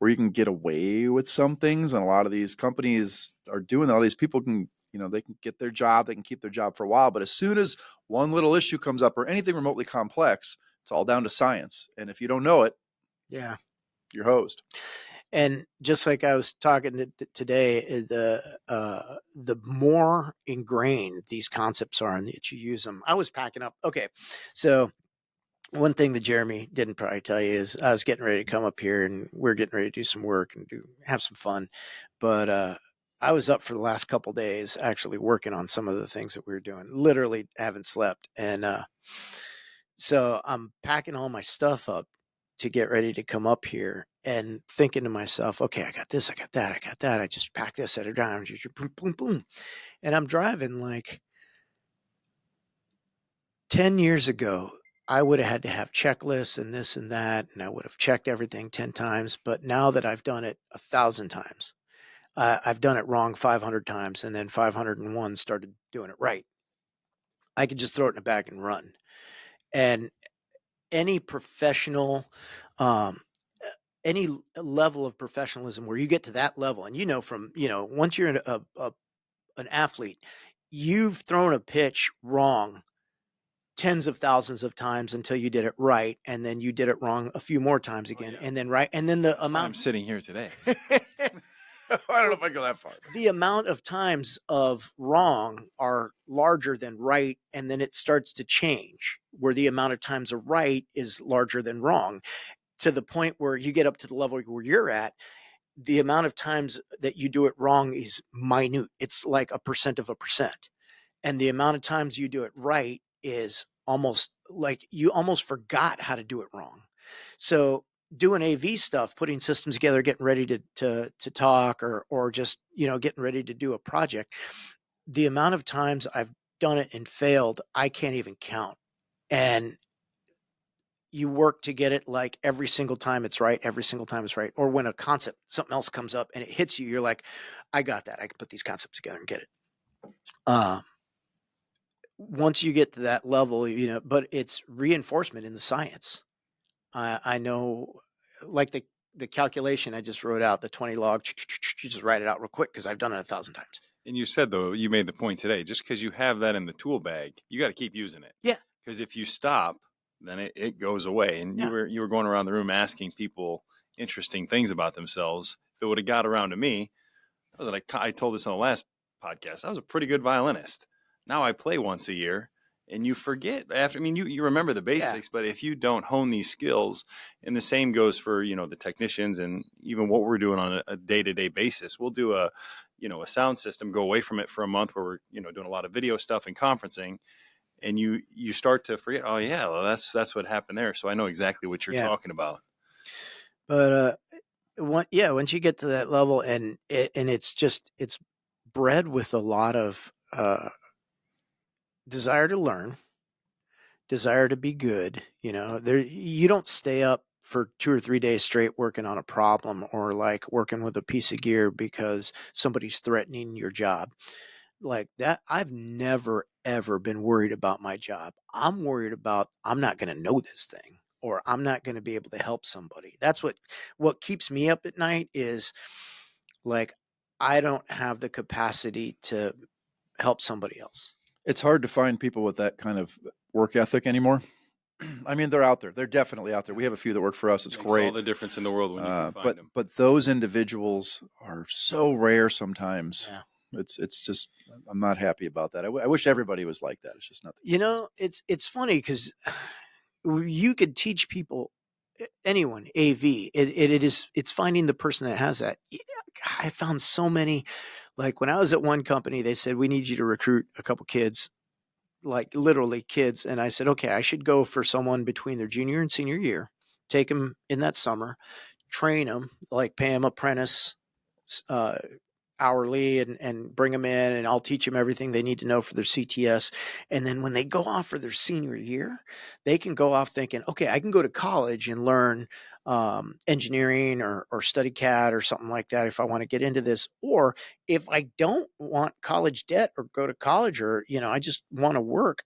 where you can get away with some things, and a lot of these companies are doing that. All these people can, they can get their job, they can keep their job for a while, but as soon as one little issue comes up or anything remotely complex, it's all down to science. And if you don't know it, yeah, you're hosed. And just like I was talking today, the more ingrained these concepts are and that you use them. I was packing up. Okay, so one thing that Jeremy didn't probably tell you is I was getting ready to come up here, and we're getting ready to do some work and have some fun. But I was up for the last couple of days actually working on some of the things that we were doing. Literally haven't slept, and so I'm packing all my stuff up to get ready to come up here and thinking to myself, okay, I got this, I got that, I got that. I just packed this at a time, boom, boom, boom. And I'm driving like 10 years ago, I would have had to have checklists and this and that, and I would have checked everything 10 times. But now that I've done it 1,000 times, I've done it wrong 500 times, and then 501 started doing it right. I could just throw it in the bag and run. And any professional, any level of professionalism where you get to that level, and once you're an athlete, you've thrown a pitch wrong tens of thousands of times until you did it right, and then you did it wrong a few more times again, and then right, and then the amount. I'm sitting here today. I don't know if I go that far. The amount of times of wrong are larger than right, and then it starts to change where the amount of times of right is larger than wrong, to the point where you get up to the level where you're at. the amount of times that you do it wrong is minute. It's like 1% of 1%. And the amount of times you do it right is almost like you almost forgot how to do it wrong. So doing AV stuff, putting systems together, getting ready to talk or just, getting ready to do a project, the amount of times I've done it and failed, I can't even count. And you work to get it like every single time it's right, every single time it's right. Or when a concept, something else comes up and it hits you, you're like, I got that. I can put these concepts together and get it. Once you get to that level, but it's reinforcement in the science. I know, like the calculation I just wrote out, the 20 log, you just write it out real quick because I've done it 1,000 times. And you said, though, you made the point today, just because you have that in the tool bag, you got to keep using it. Yeah. Because if you stop, then it goes away. And Yeah. you were going around the room asking people interesting things about themselves. If it would have got around to me, I told this on the last podcast, I was a pretty good violinist. Now I play once a year. And you forget you remember the basics, but if you don't hone these skills, and the same goes for, the technicians and even what we're doing on a day-to-day basis, we'll do a sound system, go away from it for a month where we're, doing a lot of video stuff and conferencing, and you start to forget, oh yeah, well, that's what happened there. So I know exactly what you're talking about. But, once you get to that level and it's bred with a lot of, desire to learn, desire to be good. You don't stay up for 2 or 3 days straight working on a problem or like working with a piece of gear because somebody's threatening your job like that. I've never, ever been worried about my job. I'm worried about, I'm not going to know this thing or I'm not going to be able to help somebody. That's what keeps me up at night is like, I don't have the capacity to help somebody else. It's hard to find people with that kind of work ethic anymore. I mean, they're out there. They're definitely out there. We have a few that work for us. It's Makes great. all the difference in the world when you can find them. But those individuals are so rare sometimes. Yeah. It's just, I'm not happy about that. I wish everybody was like that. It's just not. It's funny because you could teach people, anyone, AV. It's finding the person that has that. I found so many. Like when I was at one company, they said, we need you to recruit a couple kids, like literally kids. And I said, okay, I should go for someone between their junior and senior year, take them in that summer, train them, like pay them apprentice hourly and bring them in and I'll teach them everything they need to know for their CTS. And then when they go off for their senior year, they can go off thinking, okay, I can go to college and learn engineering or study CAD or something like that if I want to get into this. Or if I don't want college debt or go to college or, I just want to work,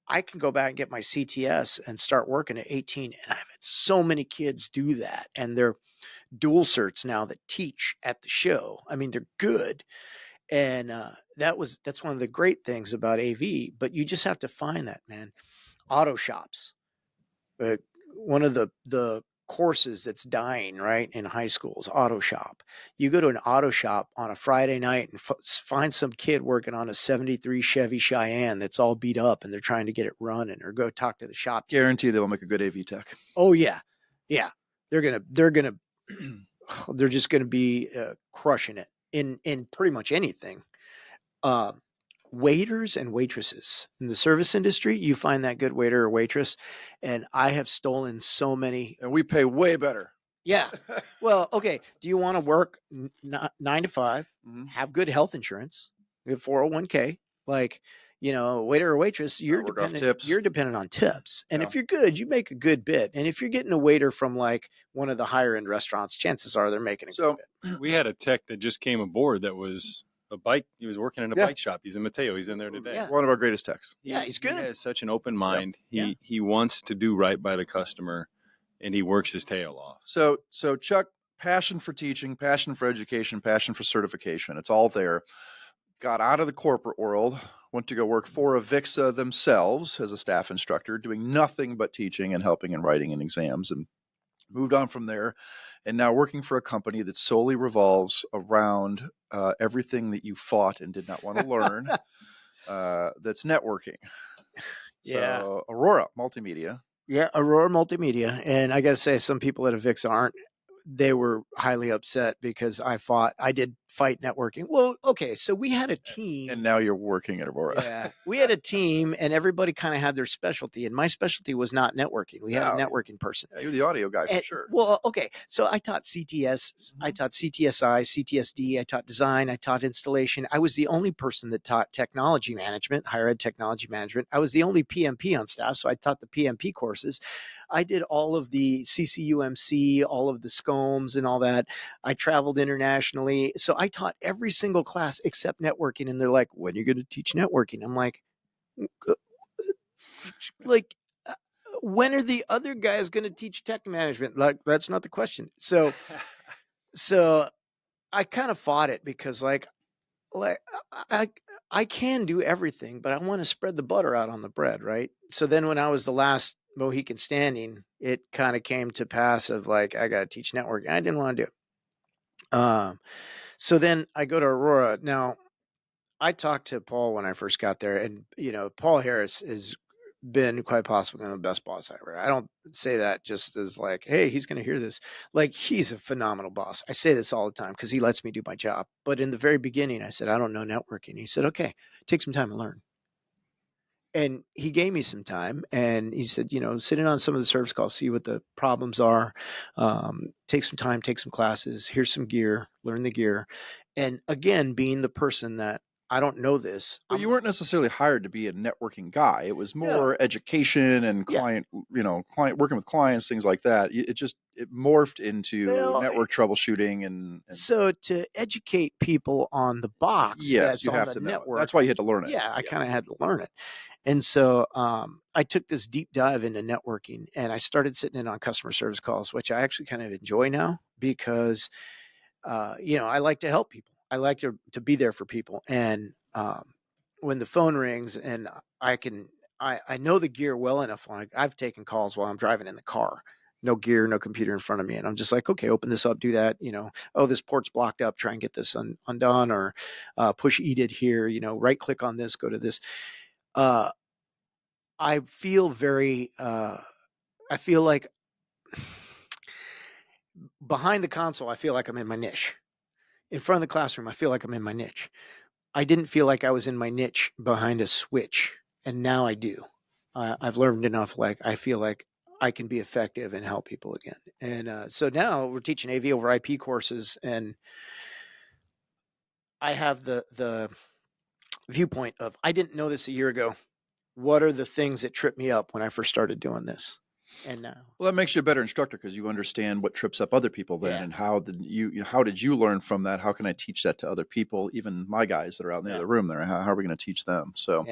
I can go back and get my CTS and start working at 18. And I've had so many kids do that. And they're dual certs now that teach at the show. I mean, they're good. And that's one of the great things about AV, but you just have to find that, man. Auto shops. One of the courses that's dying right in high schools, auto shop. You go to an auto shop on a Friday night and find some kid working on a 73 Chevy Cheyenne that's all beat up and they're trying to get it running, or go talk to the shop. Guarantee they will make a good AV tech. Oh yeah. They're just gonna be crushing it in pretty much anything. Waiters and waitresses in the service industry, you find that good waiter or waitress, and I have stolen so many. And we pay way better. Yeah. Well, okay. Do you want to work 9 to 5, have good health insurance, you have 401k, like, waiter or waitress, you're dependent on tips. And if you're good, you make a good bit. And if you're getting a waiter from like one of the higher end restaurants, chances are they're making a good bit. We had a tech that just came aboard that was he was working in a bike shop. He's in Mateo. He's in there today. Yeah. One of our greatest techs. Yeah, he's good. He has such an open mind. Yep. He wants to do right by the customer, and he works his tail off. So Chuck, passion for teaching, passion for education, passion for certification. It's all there. Got out of the corporate world, went to go work for Avixa themselves as a staff instructor, doing nothing but teaching and helping and writing and exams, and moved on from there. And now working for a company that solely revolves around everything that you fought and did not want to learn. That's networking. So Aurora Multimedia. Yeah, Aurora Multimedia. And I got to say, some people at Avixa aren't they were highly upset because I did fight networking. Well, okay. So we had a team. And now you're working at Aurora. Yeah, we had a team and everybody kind of had their specialty. And my specialty was not networking. We had a networking person. Yeah, you're the audio guy for sure. Well, okay. So I taught CTS, I taught CTSI, CTSD, I taught design, I taught installation. I was the only person that taught technology management, higher ed technology management. I was the only PMP on staff. So I taught the PMP courses. I did all of the CCUMC, all of the SCOMs and all that. I traveled internationally. So I taught every single class except networking. And they're like, when are you going to teach networking? I'm like, when are the other guys going to teach tech management? Like, that's not the question. So I kind of fought it because like I can do everything, but I want to spread the butter out on the bread. Right. So then when I was the last Mohican standing, it kind of came to pass of like, I got to teach networking. I didn't want to do it. So then I go to Aurora. Now I talked to Paul when I first got there, and Paul Harris has been quite possibly the best boss ever. I don't say that just as like, hey, he's going to hear this. Like, he's a phenomenal boss. I say this all the time because he lets me do my job. But in the very beginning, I said, I don't know networking. He said, okay, take some time to learn. And he gave me some time, and he said, sit in on some of the service calls, see what the problems are, take some time, take some classes, here's some gear, learn the gear. And again, being the person that I don't know this. But you weren't necessarily hired to be a networking guy. It was more education and client, client working with clients, things like that. It morphed into network troubleshooting and so to educate people on the box. Yes, you have to know. Network. That's why you had to learn it. Yeah, I kind of had to learn it. And so I took this deep dive into networking, and I started sitting in on customer service calls, which I actually kind of enjoy now because, I like to help people. I like to be there for people. And when the phone rings and I know the gear well enough. Like, I've taken calls while I'm driving in the car, no gear, no computer in front of me. And I'm just like, okay, open this up, do that. Oh, this port's blocked up, try and get this undone, or push edit here, right click on this, go to this. I feel I feel like behind the console, I feel like I'm in my niche. In front of the classroom, I feel like I'm in my niche. I didn't feel like I was in my niche behind a switch, and now I do. I've learned enough. Like, I feel like I can be effective and help people again. And so now we're teaching AV over IP courses, and I have the viewpoint of, I didn't know this a year ago. What are the things that tripped me up when I first started doing this? And now, well, that makes you a better instructor because you understand what trips up other people then, and how did you learn from that? How can I teach that to other people, even my guys that are out in the other room there? How are we going to teach them? So,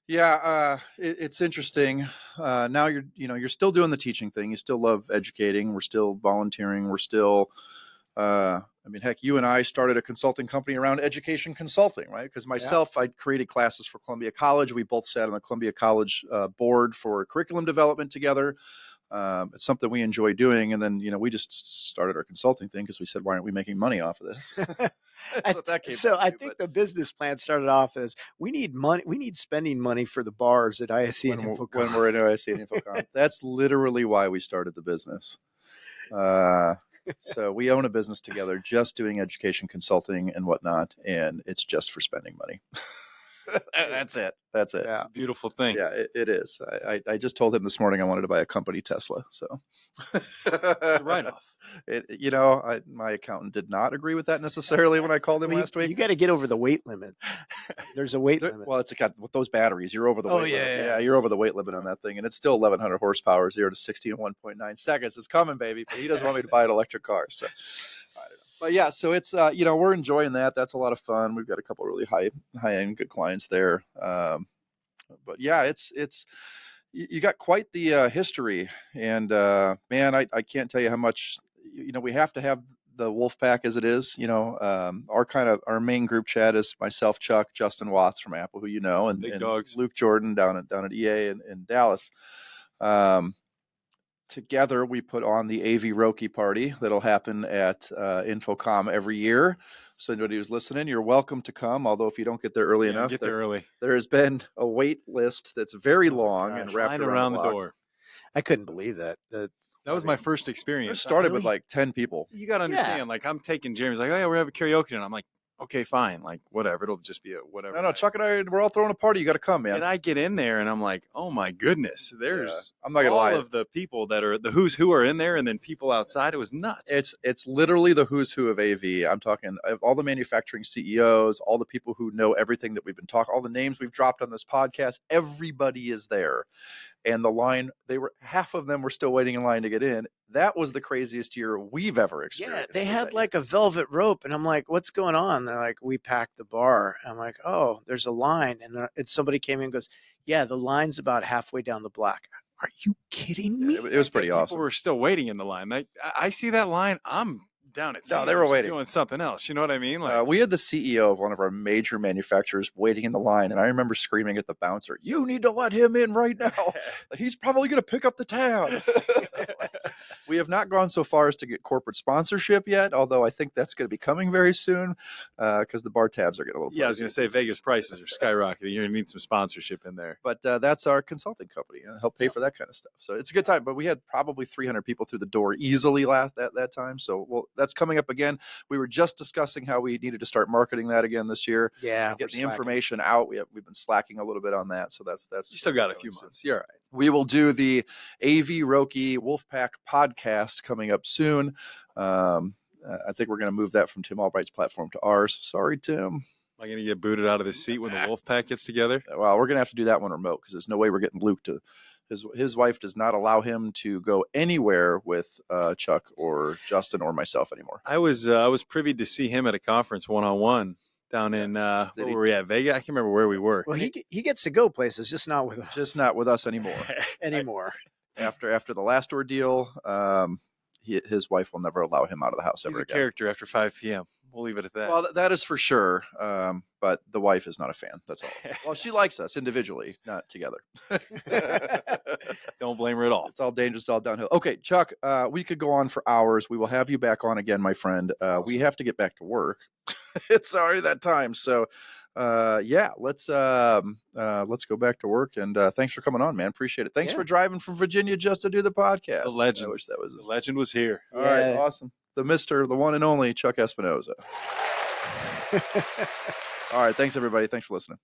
it's interesting. Now you're still doing the teaching thing. You still love educating. We're still volunteering. We're still, heck, you and I started a consulting company around education consulting, right? Because myself, I created classes for Columbia College. We both sat on the Columbia College board for curriculum development together. It's something we enjoy doing. And then, we just started our consulting thing because we said, why aren't we making money off of this? I think the business plan started off as, we need money. We need spending money for the bars at ISC and InfoComm. When we're at ISC and InfoComm. That's literally why we started the business. So we own a business together, just doing education consulting and whatnot, and it's just for spending money. That's it. Yeah. It's a beautiful thing. Yeah, it is. I just told him this morning I wanted to buy a company Tesla. So it's a write-off. My accountant did not agree with that necessarily when I called him last week. You got to get over the weight limit. There's a weight limit. Well, it's got with those batteries, you're over the weight limit. Yeah, you're over the weight limit on that thing, and it's still 1,100 horsepower, 0 to 60 in 1.9 seconds. It's coming, baby. But he doesn't want me to buy an electric car, so I don't know. But yeah, so it's we're enjoying that. That's a lot of fun. We've got a couple of really high end good clients there. But yeah, it's you got quite the history, and man, I can't tell you how much. We have to have the wolf pack as it is. Our main group chat is myself, Chuck, Justin Watts from Apple, who and dogs. Luke Jordan down at EA in Dallas. Together, we put on the AV Roki party that'll happen at InfoComm every year. So anybody who's listening, you're welcome to come. Although if you don't get there early enough, get there early. There has been a wait list that's very long and wrapped around the block. door. I couldn't believe that. That was my first experience. It started with Really? like 10 people. You got to understand, like I'm taking Jeremy's like, oh yeah, we're having karaoke. And I'm like, okay, fine. Like whatever. It'll just be a whatever. No, night. Chuck and I, we're all throwing a party. You got to come, man. And I get in there and I'm like, oh my goodness, there's I'm not gonna all lie. of the people that are the who's who are in there and then people outside. It was nuts. It's literally the who's who of AV. I'm talking all the manufacturing CEOs, all the people who know everything that we've been talking, all the names we've dropped on this podcast. Everybody is there. And the line, half of them were still waiting in line to get in. That was the craziest year we've ever experienced. Yeah, they had like a velvet rope, and I'm like, "What's going on?" They're like, "We packed the bar." I'm like, "Oh, there's a line," and somebody came in and goes, "Yeah, the line's about halfway down the block." Are you kidding me? It was pretty awesome. People were still waiting in the line. Like I see that line. I'm down at No, they were Caesars waiting. doing something else. You know what I mean? Like We had the CEO of one of our major manufacturers waiting in the line, and I remember screaming at the bouncer, "You need to let him in right now. He's probably going to pick up the tab." We have not gone so far as to get corporate sponsorship yet, although I think that's going to be coming very soon because the bar tabs are getting a little. yeah, I was going to say pricey. Vegas prices are skyrocketing. You're going to need some sponsorship in there. But that's our consulting company, help pay for that kind of stuff. So it's a good time. But we had probably 300 people through the door easily that time. So that's coming up again. We were just discussing how we needed to start marketing that again this year. Yeah, Get the information out. We've been slacking a little bit on that. So that's You still got a few months. You're all right. We will do the AV Roki Wolfpack podcast coming up soon. I think we're going to move that from Tim Albright's platform to ours. Sorry, Tim. Am I going to get booted out of the seat when the wolf pack gets together? Well, we're going to have to do that one remote because there's no way we're getting Luke to. His wife does not allow him to go anywhere with Chuck or Justin or myself anymore. I was privy to see him at a conference one-on-one down in where were we at? Vegas? I can't remember where we were. Well, he gets to go places, just not with us Just not with us anymore. anymore. After the last ordeal, his wife will never allow him out of the house He's ever a again. character after 5 p.m. We'll leave it at that. Well, that is for sure. But the wife is not a fan. That's all. Well, she likes us individually, not together. Don't blame her at all. It's all dangerous, all downhill. Okay, Chuck, we could go on for hours. We will have you back on again, my friend. We have to get back to work. It's already that time. So, let's go back to work. And thanks for coming on, man. Appreciate it. Thanks for driving from Virginia just to do the podcast. The legend. I wish that was The legend was here. All right, awesome. The one and only Chuck Espinzoa. All right, thanks everybody. Thanks for listening.